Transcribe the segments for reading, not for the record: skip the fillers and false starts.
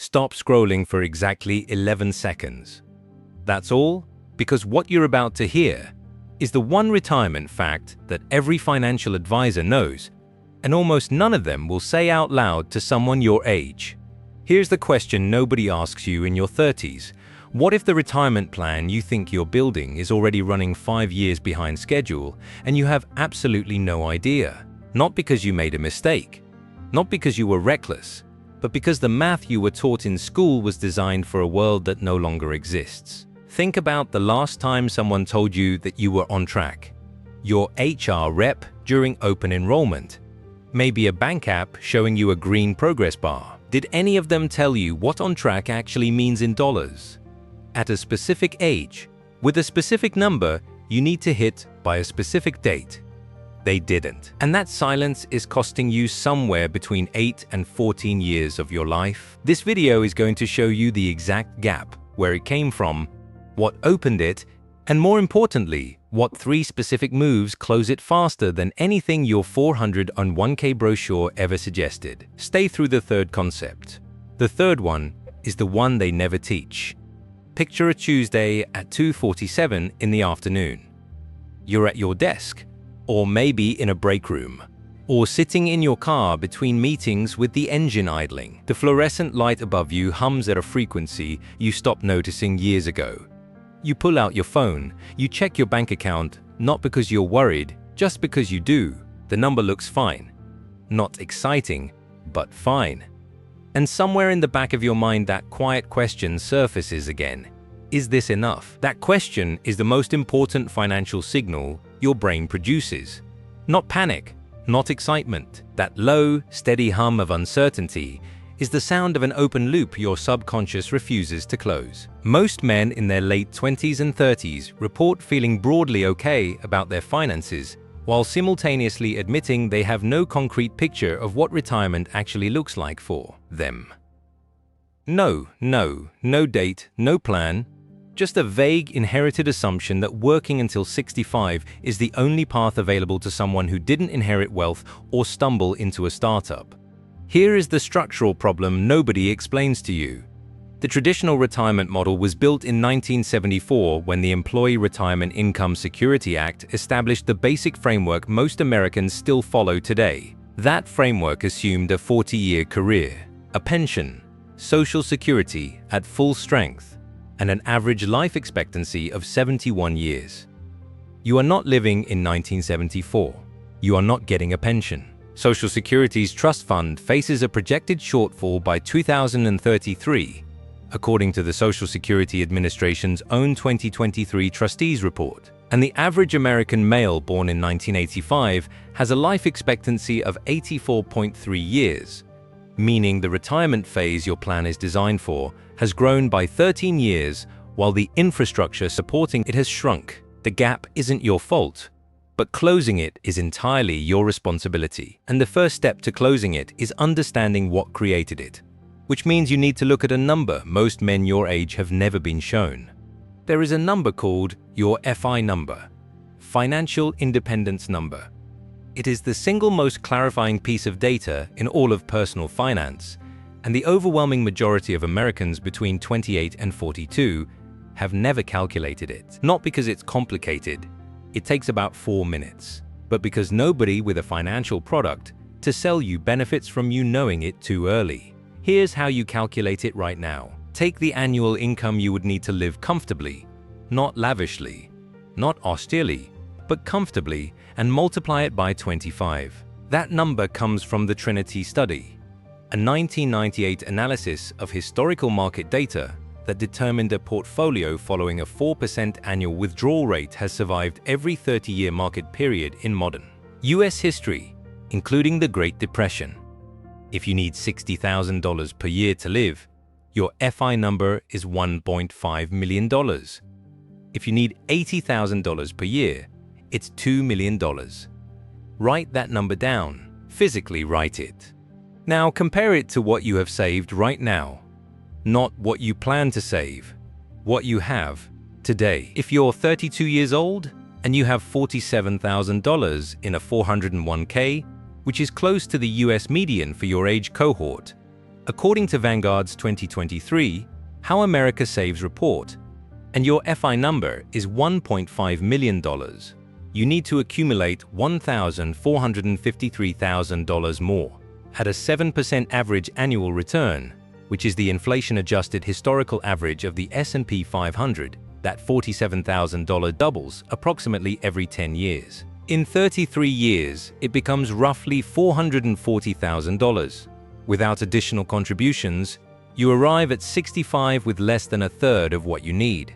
Stop scrolling for exactly 11 seconds. That's all, because what you're about to hear is the one retirement fact that every financial advisor knows, and almost none of them will say out loud to someone your age. Here's the question nobody asks you in your 30s. What if the retirement plan you think you're building is already running 5 years behind schedule and you have absolutely no idea? Not because you made a mistake, not because you were reckless, but because the math you were taught in school was designed for a world that no longer exists. Think about the last time someone told you that you were on track. Your HR rep during open enrollment. Maybe a bank app showing you a green progress bar. Did any of them tell you what on track actually means in dollars? At a specific age, with a specific number you need to hit by a specific date. They didn't. And that silence is costing you somewhere between 8 and 14 years of your life. This video is going to show you the exact gap, where it came from, what opened it, and more importantly, what 3 specific moves close it faster than anything your 401k brochure ever suggested. Stay through the third concept. The third one is the one they never teach. Picture a Tuesday at 2:47 in the afternoon. You're at your desk, or maybe in a break room, or sitting in your car between meetings with the engine idling. The fluorescent light above you hums at a frequency you stopped noticing years ago. You pull out your phone, you check your bank account, not because you're worried, just because you do. The number looks fine. Not exciting, but fine. And somewhere in the back of your mind that quiet question surfaces again. Is this enough? That question is the most important financial signal your brain produces. Not panic, not excitement. That low, steady hum of uncertainty is the sound of an open loop your subconscious refuses to close. Most men in their late 20s and 30s report feeling broadly okay about their finances, while simultaneously admitting they have no concrete picture of what retirement actually looks like for them. No date, no plan, just a vague inherited assumption that working until 65 is the only path available to someone who didn't inherit wealth or stumble into a startup. Here is the structural problem nobody explains to you. The traditional retirement model was built in 1974 when the Employee Retirement Income Security Act established the basic framework most Americans still follow today. That framework assumed a 40-year career, a pension, Social Security at full strength, and an average life expectancy of 71 years. You are not living in 1974. You are not getting a pension. Social Security's trust fund faces a projected shortfall by 2033, according to the Social Security Administration's own 2023 Trustees Report. And the average American male born in 1985 has a life expectancy of 84.3 years, meaning the retirement phase your plan is designed for has grown by 13 years while the infrastructure supporting it has shrunk. The gap isn't your fault, but closing it is entirely your responsibility. And the first step to closing it is understanding what created it, which means you need to look at a number most men your age have never been shown. There is a number called your FI number, Financial Independence Number. It is the single most clarifying piece of data in all of personal finance, and the overwhelming majority of Americans between 28 and 42 have never calculated it. Not because it's complicated, it takes about 4 minutes, but because nobody with a financial product to sell you benefits from you knowing it too early. Here's how you calculate it right now. Take the annual income you would need to live comfortably, not lavishly, not austerely, but comfortably, and multiply it by 25. That number comes from the Trinity Study, a 1998 analysis of historical market data that determined a portfolio following a 4% annual withdrawal rate has survived every 30-year market period in modern US history, including the Great Depression. If you need $60,000 per year to live, your FI number is $1.5 million. If you need $80,000 per year, it's $2 million. Write that number down. Physically write it. Now compare it to what you have saved right now. Not what you plan to save, what you have today. If you're 32 years old and you have $47,000 in a 401k, which is close to the US median for your age cohort, According to Vanguard's 2023 How America Saves report, and your FI number is $1.5 million, you need to accumulate $1,453,000 more at a 7% average annual return, which is the inflation-adjusted historical average of the S&P 500. That $47,000 doubles approximately every 10 years. In 33 years, it becomes roughly $440,000. Without additional contributions, you arrive at 65 with less than a third of what you need.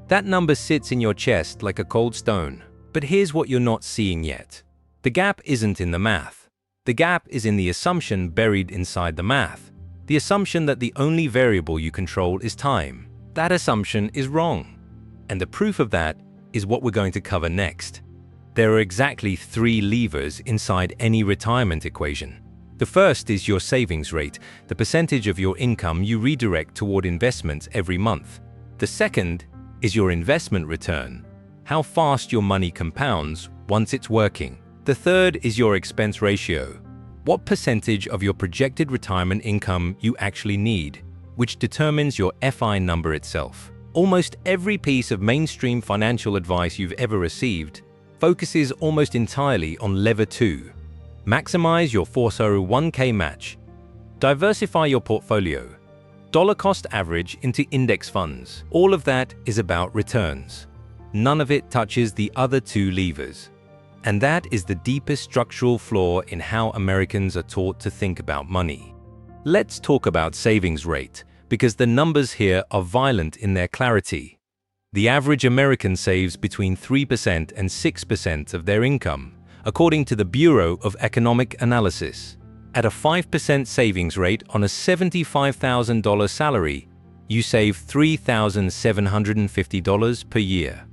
That number sits in your chest like a cold stone. But here's what you're not seeing yet. The gap isn't in the math. The gap is in the assumption buried inside the math. The assumption that the only variable you control is time. That assumption is wrong. And the proof of that is what we're going to cover next. There are exactly 3 levers inside any retirement equation. The first is your savings rate, the percentage of your income you redirect toward investments every month. The second is your investment return, how fast your money compounds once it's working. The third is your expense ratio, what percentage of your projected retirement income you actually need, which determines your FI number itself. Almost every piece of mainstream financial advice you've ever received focuses almost entirely on lever 2. Maximize your 401k match. Diversify your portfolio. Dollar cost average into index funds. All of that is about returns. None of it touches the other 2 levers. And that is the deepest structural flaw in how Americans are taught to think about money. Let's talk about savings rate, because the numbers here are violent in their clarity. The average American saves between 3% and 6% of their income, according to the Bureau of Economic Analysis. At a 5% savings rate on a $75,000 salary, you save $3,750 per year.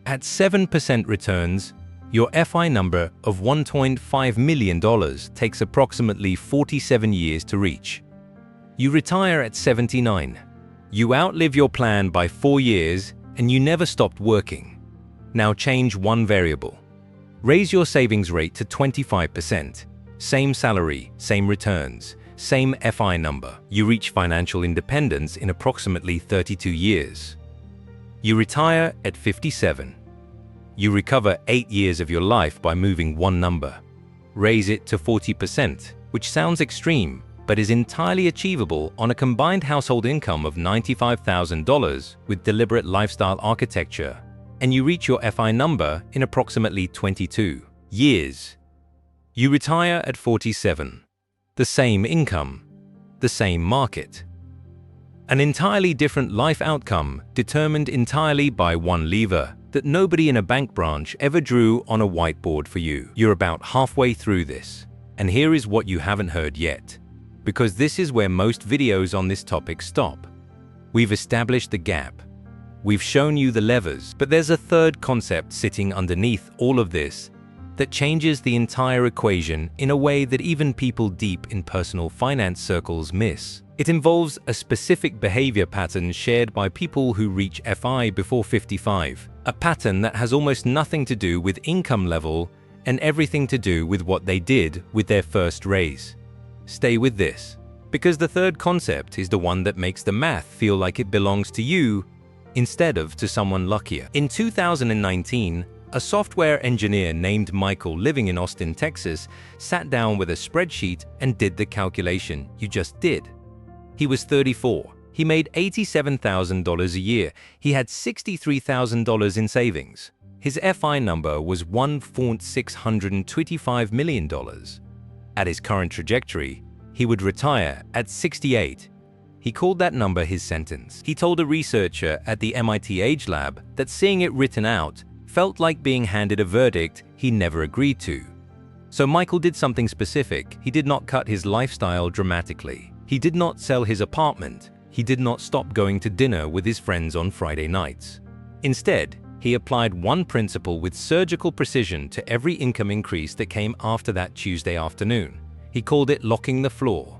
At 7% returns, your FI number of $1.5 million takes approximately 47 years to reach. You retire at 79. You outlive your plan by 4 years and you never stopped working. Now change one variable. Raise your savings rate to 25%. Same salary, same returns, same FI number. You reach financial independence in approximately 32 years. You retire at 57. You recover 8 years of your life by moving one number. Raise it to 40%, which sounds extreme, but is entirely achievable on a combined household income of $95,000 with deliberate lifestyle architecture, and you reach your FI number in approximately 22 years. You retire at 47. The same income, the same market. An entirely different life outcome determined entirely by one lever that nobody in a bank branch ever drew on a whiteboard for you. You're about halfway through this, and here is what you haven't heard yet, because this is where most videos on this topic stop. We've established the gap. We've shown you the levers, but there's a third concept sitting underneath all of this that changes the entire equation in a way that even people deep in personal finance circles miss. It involves a specific behavior pattern shared by people who reach FI before 55, a pattern that has almost nothing to do with income level and everything to do with what they did with their first raise. Stay with this, because the third concept is the one that makes the math feel like it belongs to you instead of to someone luckier. In 2019, a software engineer named Michael living in Austin, Texas, sat down with a spreadsheet and did the calculation you just did. He was 34. He made $87,000 a year. He had $63,000 in savings. His FI number was $1.625 million. At his current trajectory, he would retire at 68. He called that number his sentence. He told a researcher at the MIT Age Lab that seeing it written out felt like being handed a verdict he never agreed to. So Michael did something specific. He did not cut his lifestyle dramatically. He did not sell his apartment. He did not stop going to dinner with his friends on Friday nights. Instead, he applied one principle with surgical precision to every income increase that came after that Tuesday afternoon. He called it locking the floor.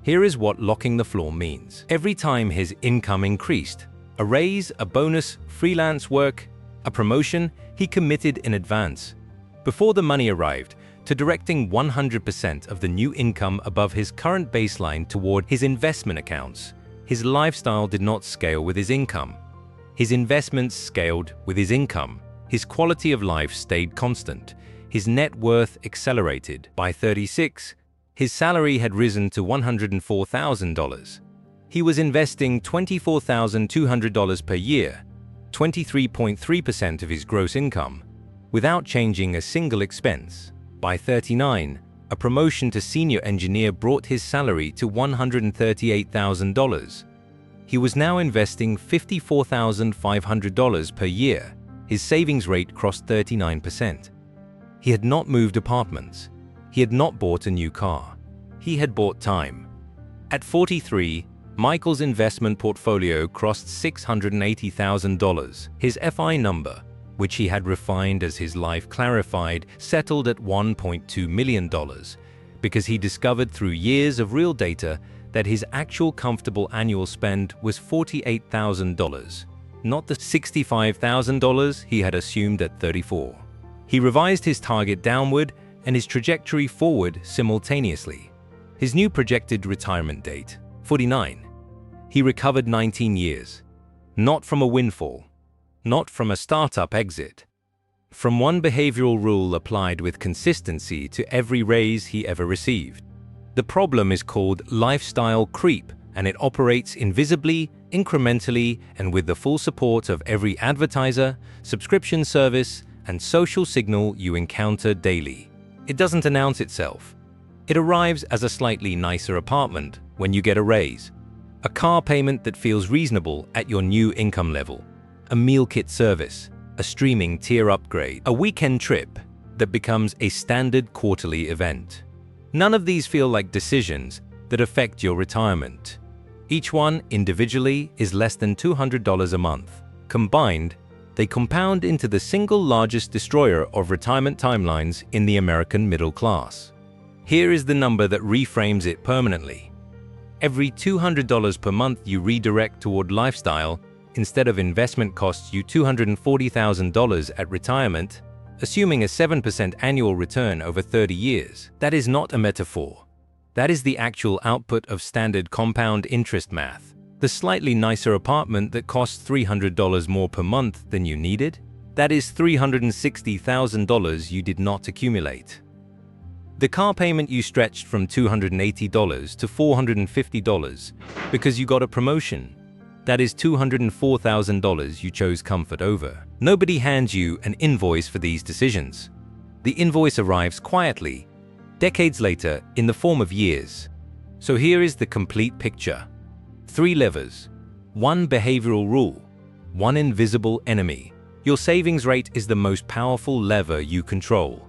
Here is what locking the floor means. Every time his income increased, a raise, a bonus, freelance work, a promotion, he committed in advance. Before the money arrived, to directing 100% of the new income above his current baseline toward his investment accounts. His lifestyle did not scale with his income. His investments scaled with his income. His quality of life stayed constant. His net worth accelerated. By 36, his salary had risen to $104,000. He was investing $24,200 per year, 23.3% of his gross income, without changing a single expense. By 39, a promotion to senior engineer brought his salary to $138,000. He was now investing $54,500 per year. His savings rate crossed 39%. He had not moved apartments. He had not bought a new car. He had bought time. At 43, Michael's investment portfolio crossed $680,000. His FI number, which he had refined as his life clarified, settled at $1.2 million because he discovered through years of real data that his actual comfortable annual spend was $48,000, not the $65,000 he had assumed at 34. He revised his target downward and his trajectory forward simultaneously. His new projected retirement date, 49. He recovered 19 years, not from a windfall, not from a startup exit, from one behavioral rule applied with consistency to every raise he ever received. The problem is called lifestyle creep, and it operates invisibly, incrementally, and with the full support of every advertiser, subscription service, and social signal you encounter daily. It doesn't announce itself. It arrives as a slightly nicer apartment when you get a raise, a car payment that feels reasonable at your new income level, a meal kit service, a streaming tier upgrade, a weekend trip that becomes a standard quarterly event. None of these feel like decisions that affect your retirement. Each one individually is less than $200 a month. Combined, they compound into the single largest destroyer of retirement timelines in the American middle class. Here is the number that reframes it permanently. Every $200 per month you redirect toward lifestyle instead of investment costs you $240,000 at retirement, assuming a 7% annual return over 30 years. That is not a metaphor. That is the actual output of standard compound interest math. The slightly nicer apartment that costs $300 more per month than you needed, that is $360,000 you did not accumulate. The car payment you stretched from $280 to $450 because you got a promotion, that is $204,000 you chose comfort over. Nobody hands you an invoice for these decisions. The invoice arrives quietly, decades later, in the form of years. So here is the complete picture. 3 levers, 1 behavioral rule, 1 invisible enemy. Your savings rate is the most powerful lever you control.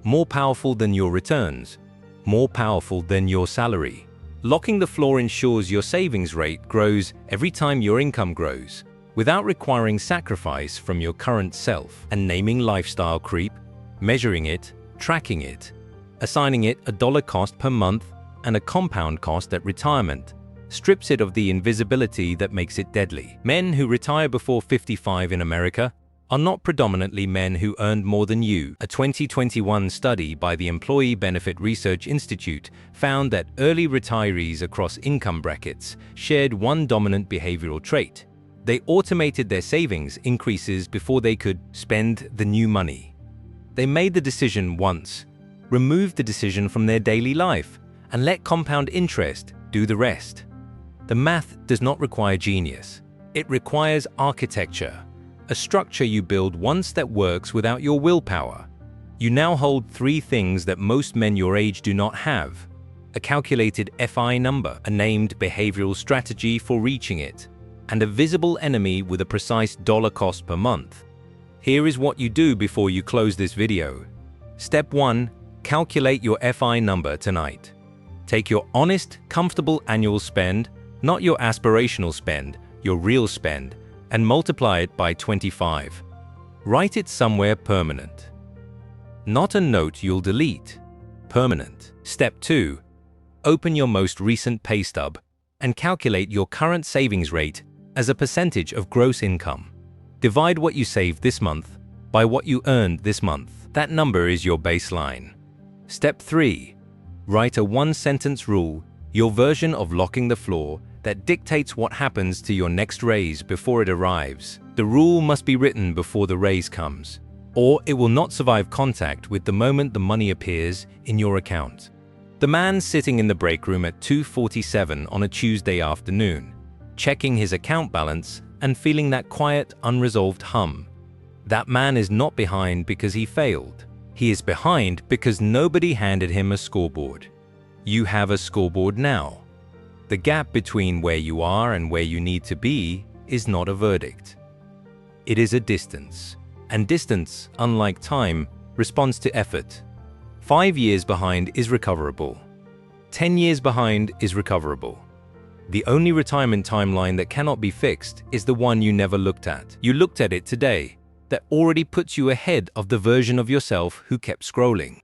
More powerful than your returns, more powerful than your salary. Locking the floor ensures your savings rate grows every time your income grows, without requiring sacrifice from your current self. And naming lifestyle creep, measuring it, tracking it, assigning it a dollar cost per month and a compound cost at retirement, strips it of the invisibility that makes it deadly. Men who retire before 55 in America are not predominantly men who earned more than you. A 2021 study by the Employee Benefit Research Institute found that early retirees across income brackets shared one dominant behavioral trait. They automated their savings increases before they could spend the new money. They made the decision once, removed the decision from their daily life, and let compound interest do the rest. The math does not require genius. It requires architecture. A structure you build once that works without your willpower. You now hold 3 things that most men your age do not have: a calculated FI number, a named behavioral strategy for reaching it, and a visible enemy with a precise dollar cost per month. Here is what you do before you close this video. Step 1. Calculate your FI number tonight. Take your honest, comfortable annual spend, not your aspirational spend, your real spend, and multiply it by 25. Write it somewhere permanent. Not a note you'll delete. Permanent. Step 2. Open your most recent pay stub and calculate your current savings rate as a percentage of gross income. Divide what you saved this month by what you earned this month. That number is your baseline. Step 3. Write a one-sentence rule, your version of locking the floor, that dictates what happens to your next raise before it arrives. The rule must be written before the raise comes, or it will not survive contact with the moment the money appears in your account. The man sitting in the break room at 2:47 on a Tuesday afternoon, checking his account balance and feeling that quiet, unresolved hum. That man is not behind because he failed. He is behind because nobody handed him a scoreboard. You have a scoreboard now. The gap between where you are and where you need to be is not a verdict. It is a distance. And distance, unlike time, responds to effort. 5 years behind is recoverable. 10 years behind is recoverable. The only retirement timeline that cannot be fixed is the one you never looked at. You looked at it today, that already puts you ahead of the version of yourself who kept scrolling.